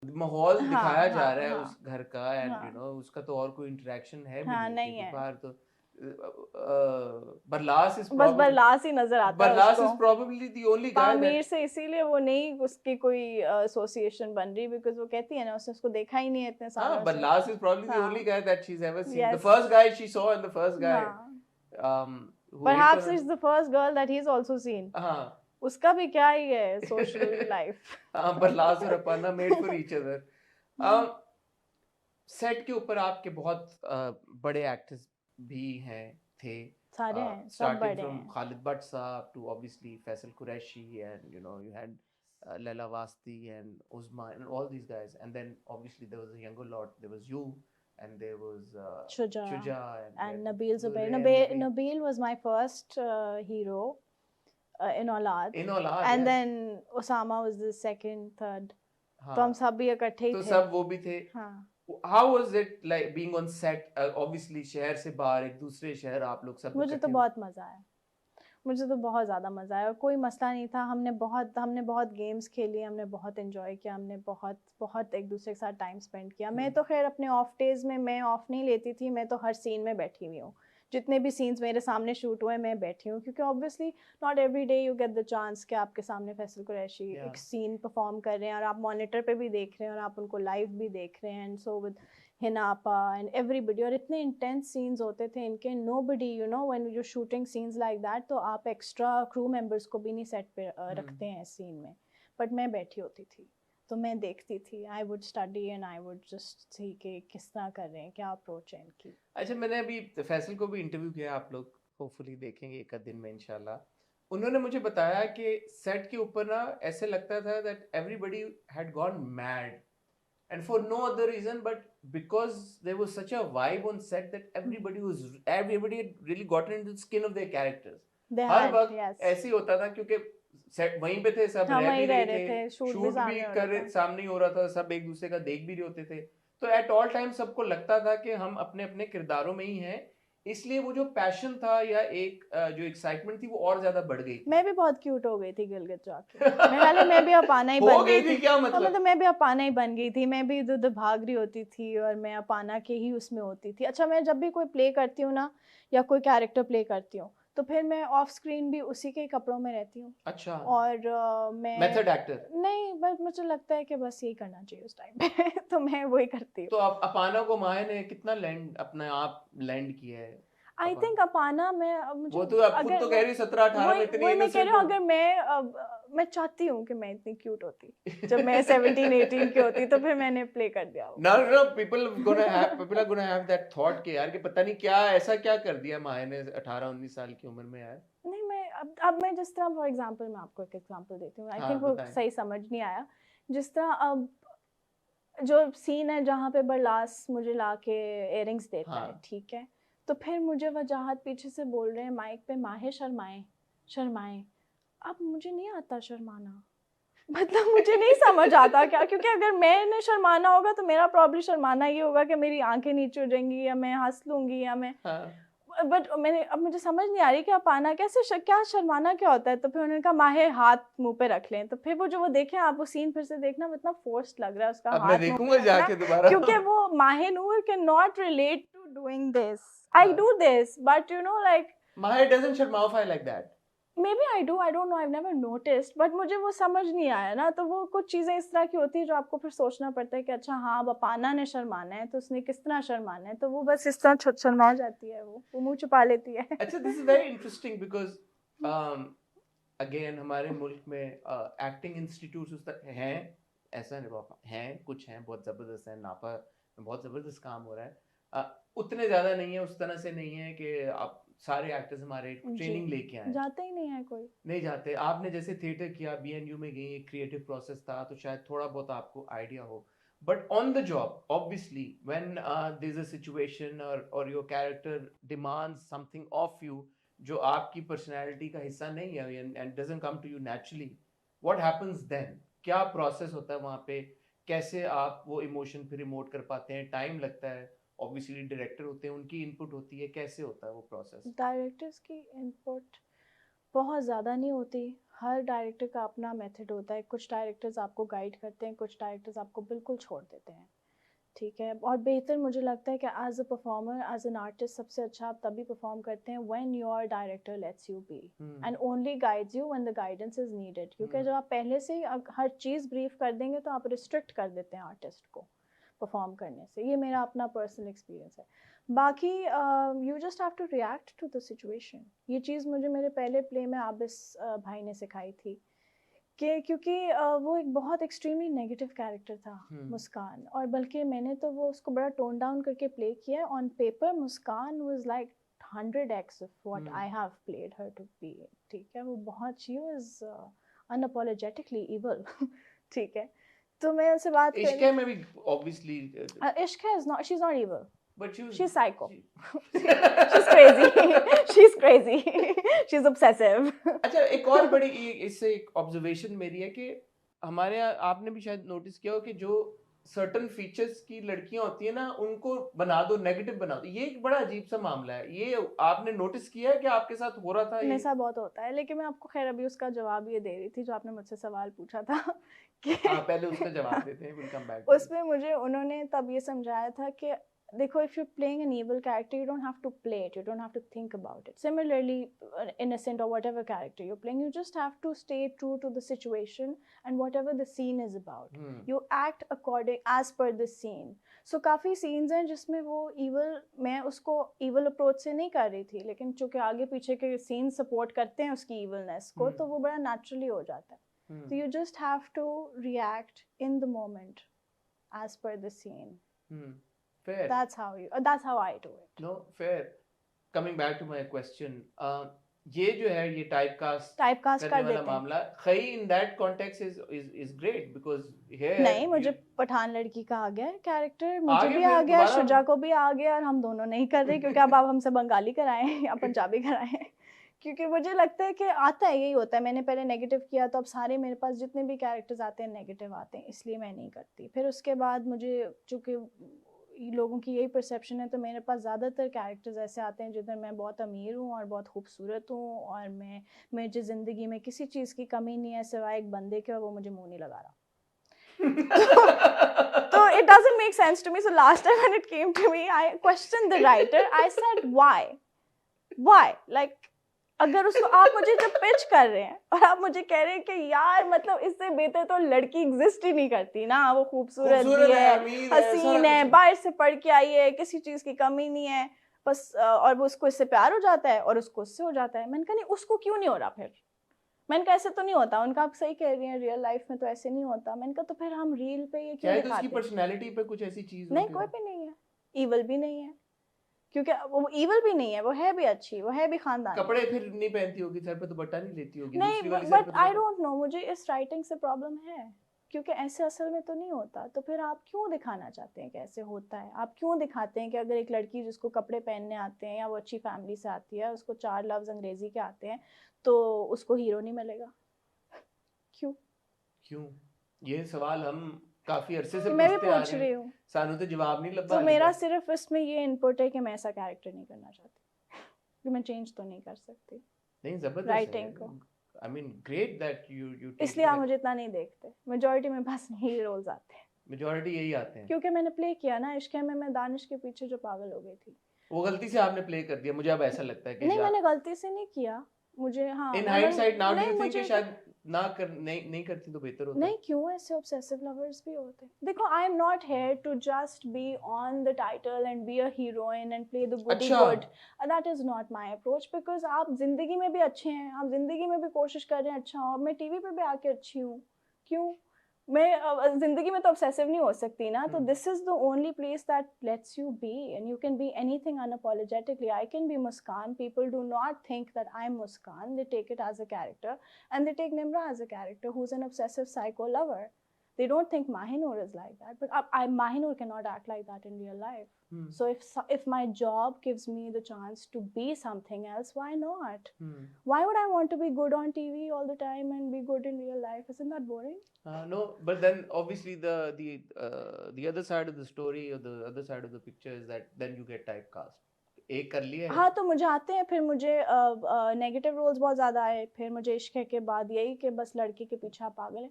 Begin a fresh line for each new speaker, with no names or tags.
माहौल दिखाया
हाँ
जा
हाँ
रहा है उस
हाँ
घर का, एंड
हाँ
उसका तो और कोई इंटरेक्शन है भी
हाँ,
नहीं,
नहीं
क्योंकि
है,
बाहर तो बरलास इज
बस
प्रॉब्लम
बरलास ही नजर आता है
बरलास
उसको।
Is probably the only guy
Pamir
that
से इसीलिए वो नहीं, उसकी कोई एसोसिएशन बन रही, बिकॉज वो कहती है ना उसने उसको देखा ही नहीं है इतने
हाँ,
सालों
but
से।
Lars is probably the only
हाँ,
guy that she's ever seen. The
yes,
first guy she saw and the first guy
हाँ,
who ate
perhaps
her.
Is the first girl that he is also seen.
हाँ.
उसका भी क्या ही है social life.
हाँ, but Lars और Aparna made for each other. um, set के ऊपर आपके बहुत बड़े एक्टर्स भी हैं थे,
सारे हैं, सब
starting
बड़े
from
हैं।
Khalid Butt Saab to obviously Faisal Qureshi, and you had Laila Wasti and Uzma and all these guys, and then obviously there was a younger lot, there was you, and there was
Shuja
Shuja, and
and Nabil Zubair.
Nure and Nabil.
Nabil was my first hero in Aulad,
In Aulad,
and
yes.
then Osama was the second, third. तो हम
हाँ,
सब भी इकट्ठे ही
तो
थे।
सब वो भी थे.
हाँ,
How was it like being on set? Obviously शहर से बाहर एक दूसरे शहर आप लोग सब
मुझे तो
इकट्ठे.
बहुत मज़ा आया, मुझे तो बहुत ज़्यादा मज़ा आया, कोई मसला नहीं था। हमने बहुत गेम्स खेली, हमने बहुत इन्जॉय किया, हमने बहुत बहुत एक दूसरे के साथ टाइम स्पेंड किया। मैं तो खैर अपने ऑफ डेज़ में मैं ऑफ नहीं लेती थी, मैं तो हर सीन में बैठी हुई हूँ। जितने भी सीन्स मेरे सामने शूट हुए मैं बैठी हूँ, क्योंकि obviously not every day you get the chance कि आपके सामने फैसल कुरैशी
Yeah.
एक सीन परफॉर्म कर रहे हैं और आप मॉनिटर पे भी देख रहे हैं और आप उनको लाइव भी देख रहे हैं, and so with Hinapa and everybody, और इतने इंटेंस सीन्स होते थे इनके। Nobody when you shooting scenes like that, तो आप एक्स्ट्रा क्रू मेंबर्स को भी नहीं सेट पे रखते हैं सीन में। बट मैं बैठी होती थी तो मैं देखती थी, I would study and I would just see कि किस तरह कर रहे हैं, क्या अप्रोच है इनकी।
अच्छा, मैंने अभी फैसल को भी इंटरव्यू किया, आप लोग होपफुली देखेंगे एक आध दिन में इंशाल्लाह। उन्होंने मुझे बताया कि सेट के ऊपर ना ऐसे लगता था that everybody had gone mad, and for no other reason but because there was such a vibe on set that everybody had really gotten into the skin of their characters.
They
her
had,
वक्त
yes,
ऐसे ही होता था, क्योंकि set वहीं पे थे, सब
हम
रह भी
वहीं रह
रहे
रहे
थे,
थे, शूट भी
शूट भी
सामने हो रहा था।
सामने ही हो रहा था, सब एक दूसरे का देख भी रहे होते थे। तो एट ऑल टाइम सबको लगता था कि हम अपने अपने किरदारों में ही हैं, इसलिए वो जो पैशन था या एक जो एक्साइटमेंट थी वो और ज्यादा बढ़ गई थी।
मैं भी बहुत क्यूट हो गई थी गिलगित जाके। मैं भी अपाना ही
हो
बन
गई
गई
थी
थी।
क्या
और
मतलब?
मतलब मैं भी अपाना ही बन गई थी, मैं भी इधर उधर भाग रही होती थी और मैं अपाना के ही उसमें होती थी। अच्छा, मैं जब भी कोई प्ले करती हूँ ना, या कोई कैरेक्टर प्ले करती हूँ, तो फिर मैं ऑफ स्क्रीन भी उसी के कपड़ों में रहती हूँ।
अच्छा,
और मैं
मेथड एक्टर।
नहीं, बस मुझे लगता है कि बस यही करना चाहिए उस टाइम पे तो मैं वही करती हूँ।
तो अपाना को माया ने कितना लैंड अपने आप लैंड किया है?
आई
अपाना,
थिंक अपाना में मुझे,
वो तो अब खुद
अगर
तो कह रही 17-18 में
वही
इतनी
वही मैं कह
इनोसेंट
रही हूँ,
हो।
अगर मैं चाहती हूँ कि मैं इतनी क्यूट होती जब मैं 17-18 की होती, तो फिर मैंने प्ले कर दिया वो।
No, people are gonna have that thought कि यार कि पता नहीं क्या ऐसा क्या कर दिया माया ने 18-19 साल की उम्र में यार।
नहीं, मैं अब मैं जिस तरह, फॉर एग्जांपल मैं आपको एक एग्जांपल देती हूँ, आई
हाँ,
थिंक वो
बताएं।
सही समझ नहीं आया। जिस तरह अब जो सीन है जहाँ पे बरलास मुझे ला के इयररिंग्स देता है,
हाँ,
ठीक है, तो फिर मुझे वजाहत पीछे से बोल रहे हैं माइक पे, माहे शर्माए शर्माए। अब मुझे नहीं आता शर्माना, मतलब मुझे नहीं समझ आता क्या, क्योंकि अगर मैंने शर्माना होगा तो मेरा प्रॉब्लम शर्माना ये होगा कि मेरी आंखें नीचे हो जाएंगी या मैं हंस लूंगी या मैं,
हाँ।
बट मैंने, अब मुझे समझ नहीं आ रही कि अपाना कैसे क्या शर्माना क्या होता है। तो फिर उन्होंने कहा माहे हाथ मुंह पे रख लें, तो फिर वो जो वो देखें आप, वो सीन फिर से देखना, वो इतना फोर्स्ड लग रहा है उसका
अब मैं
हाथ मुंह
देखूंगा
पे रखना,
जाके दोबारा।
क्योंकि वो Mahe Noor can not relate to doing this. I do this but like
Maya doesn't शर्माओ like that.
Maybe I don't know, I never noticed, but मुझे वो समझ नहीं आया ना। तो वो कुछ चीज़ें इस तरह की होती है जो आपको फिर सोचना पड़ता है कि अच्छा हाँ, अब अपाना ने शर्माना है तो उसने किस तरह शर्माना है, तो वो बस इस तरह शर्मा जाती है, वो मुंह छुपा लेती है।
अच्छा, this is very interesting because again हमारे मुल्क में एक्टिंग इंस्टीट्यूट्स हैं, ऐसा नहीं बाबा हैं, कुछ हैं बहुत ज़बरदस्त हैं, नापा में बहुत ज़बरदस्त काम हो रहा है। उतने ज़्यादा नहीं है, उस तरह से नहीं है कि आप सारे एक्टर्स हमारे
जी,
ट्रेनिंग लेके आए।
जाते ही नहीं है कोई।
नहीं जाते। आपने जैसे थिएटर किया, बीएनयू में गई, एक क्रिएटिव प्रोसेस था, तो शायद थोड़ा बहुत आपको आइडिया हो, but on the job obviously when there is a situation और your character demands something of you जो आपकी पर्सनैलिटी का हिस्सा नहीं है and doesn't come to you naturally, what happens then? क्या प्रोसेस होता है वहाँ पे? कैसे आप वो इमोशन फिर इमोट कर पाते हैं? टाइम लगता है, ऑब्वियसली डायरेक्टर होते हैं, उनकी इनपुट होती है, कैसे होता है वो प्रोसेस?
डायरेक्टर्स की इनपुट बहुत ज़्यादा नहीं होती, हर डायरेक्टर का अपना मेथड होता है, कुछ डायरेक्टर्स आपको गाइड करते हैं, कुछ डायरेक्टर्स आपको बिल्कुल छोड़ देते हैं, ठीक है। और बेहतर मुझे लगता है कि as a performer, as an artist, सबसे अच्छा आप तभी परफॉर्म करते हैं when your director lets you be and only guides you when the guidance is needed. क्योंकि जब आप पहले से ही हर चीज़ ब्रीफ कर देंगे तो आप रिस्ट्रिक्ट कर देते हैं आर्टिस्ट को परफॉर्म करने से। ये मेरा अपना पर्सनल एक्सपीरियंस है। बाकी you just have to react to the situation. ये चीज़ मुझे मेरे पहले प्ले में आबिस भाई ने सिखाई थी कि क्योंकि वो एक बहुत एक्सट्रीमली नेगेटिव कैरेक्टर था मुस्कान, और बल्कि मैंने तो वो उसको बड़ा टोन डाउन करके प्ले किया। On paper Muskan was like 100x of what I have played her to be, ठीक है। वो बहुत, शी वाज अनअपोलोजेटिकली इविल ठीक है। तो मैं उनसे बात कर,
इश्क में भी ऑब्वियसली
इश्क is not, she is not evil,
but
she's psycho. She's crazy. She's crazy. She's obsessive.
अच्छा, एक और बड़ी इससे एक ऑब्जर्वेशन मेरी है कि हमारे यहाँ आपने भी शायद नोटिस किया हो कि जो सर्टन फीचर्स की लड़कियां होती है ना, उनको बना दो, नेगेटिव बना दो। ये एक बड़ा अजीब सा मामला है। ये आपने नोटिस किया है कि आपके साथ हो रहा था?
मेरे साथ बहुत होता है, लेकिन मैं आपको खैर अभी उसका जवाब ये दे रही थी जो आपने मुझसे सवाल पूछा था कि
हाँ, पहले उसका जवाब देते हैं, we'll come back to it.
उसमें मुझे उन्होंने तब ये समझाया था कि देखो, if you're playing an evil character, you don't have to play it, you don't have to think about it. Similarly, innocent or whatever character you're playing, you just have to stay true to the situation and whatever the scene is about. You act according as per the scene. So काफ़ी scenes हैं जिसमें वो evil, मैं उसको evil approach से नहीं कर रही थी, लेकिन चूँकि आगे पीछे के scenes support करते हैं उसकी evilness को, तो वो बड़ा naturally हो जाता है. So you just have to react in the moment as per the scene.
Fair.
That's how I do it.
No, fair. Coming back to my question, ये जो है ये टाइपकास्ट
कर
वाला मामला, खई in that context is great because here
नहीं, मुझे पठान लड़की का आ गया कैरेक्टर, मुझे भी आ गया, शुजा को भी आ गया, और हम दोनों नहीं कर रहे क्योंकि अब आप हमसे बंगाली कराएं या पंजाबी कराएं क्योंकि मुझे लगता है कि आता है, यही होता है। मैंने पहले नेगेटिव किया तो अब सारे मेरे पास जितने भी कैरेक्टर्स आते हैं नेगेटिव आते हैं, इसलिए मैं नहीं करती। फिर उसके बाद मुझे चूँकि लोगों की यही परसेप्शन है, तो मेरे पास ज़्यादातर कैरेक्टर्स ऐसे आते हैं जिधर मैं बहुत अमीर हूँ और बहुत खूबसूरत हूँ और मुझे ज़िंदगी में किसी चीज़ की कमी नहीं है सिवाय एक बंदे के, और वो मुझे मुँह नहीं लगा रहा। तो it doesn't make sense to me. So last time when it came to me, I questioned the writer. I said, why? Like, अगर उसको आप मुझे जब पिच कर रहे हैं और आप मुझे कह रहे हैं कि यार मतलब इससे बेहतर तो लड़की एग्जिस्ट ही नहीं करती ना, वो खूबसूरत भी है, हसीन है, बाहर से पढ़ के आई है, किसी चीज़ की कमी नहीं है बस, और वो उसको इससे प्यार हो जाता है और उसको उससे हो जाता है। मैंने कहा नहीं, उसको क्यों नहीं हो रहा? फिर मैंने कहा ऐसे तो नहीं होता। उनका आप सही कह रही हैं, रियल लाइफ में तो ऐसे नहीं होता। मैंने कहा तो फिर हम रील पे ये क्यों दिखाते हैं?
उसकी पर्सनालिटी पे कुछ ऐसी चीज
नहीं, कोई भी नहीं है, ईवल भी नहीं है, क्योंकि वो ईवल भी नहीं है, वो है भी अच्छी, वो है भी खानदान।
कपड़े फिर नहीं पहनती होगी, सर पे दुपट्टा नहीं लेती होगी।
नहीं, बट आई डोंट नो, मुझे इस राइटिंग से प्रॉब्लम है क्योंकि ऐसे असल में तो नहीं होता। तो फिर आप क्यों दिखाना चाहते हैं कि ऐसे होता है? आप क्यों दिखाते हैं कि अगर एक लड़की जिसको कपड़े पहनने आते हैं या वो अच्छी फैमिली से आती है, उसको 4 लफ्ज अंग्रेजी के आते हैं, तो उसको हीरो नहीं मिलेगा? क्यों? ये
सवाल हम काफी अरसे से
मैं भी पूछ रही हूँ,
सानू तो जवाब नहीं लगा।
तो मेरा सिर्फ इसमें ये इनपुट है कि मैं ऐसा कैरेक्टर नहीं करना चाहती, कि मैं चेंज तो नहीं कर सकती।
नहीं, जबरदस्त
राइटिंग को,
I mean great that you
इसलिए आप मुझे इतना नहीं देखते। मेजॉरिटी में पास यही रोल्स आते हैं,
मेजॉरिटी यही आते हैं
क्योंकि मैंने प्ले किया ना इश्क में, मैं दानिश के पीछे जो पागल हो गई थी,
वो गलती से आपने प्ले कर दिया। मुझे अब ऐसा लगता है कि
नहीं, मैंने गलती से नहीं किया। मुझे हाँ,
in hindsight now do you think कि शायद नहीं करती तो बेहतर होता?
नहीं, क्यों? ऐसे ऑब्सेसिव लवर्स भी होते हैं। देखो, I am not here to just be on the title and be a heroine and play the goody good. That is not my approach, because आप जिंदगी में भी अच्छे हैं, आप जिंदगी में भी कोशिश कर रहे हैं अच्छा हो। मैं टीवी पे भी आके अच्छी हूँ, क्यों? मैं जिंदगी में तो ऑब्सेसिव नहीं हो सकती ना। तो this is the only place that lets you be and you can be anything unapologetically. I can be Muskan, people do not think that I am Muskan, they take it as a character and they take Nimra as a character who is an obsessive psycho lover. They don't think Mahinur is like that, but Mahinur cannot act like that in real life. So if my job gives me the chance to be something else, why not? Why would I want to be good on TV all the time and be good in real life? Isn't that boring?
No, but then obviously the other side of the story or the other side of the picture is that then you get typecast. एक कर लिया है?
हाँ, तो मुझे आते हैं, फिर मुझे नेगेटिव रोल्स बहुत ज़्यादा आए, फिर मुझे इश्क है के बाद यही कि बस लड़की के पीछे आप पागल हैं।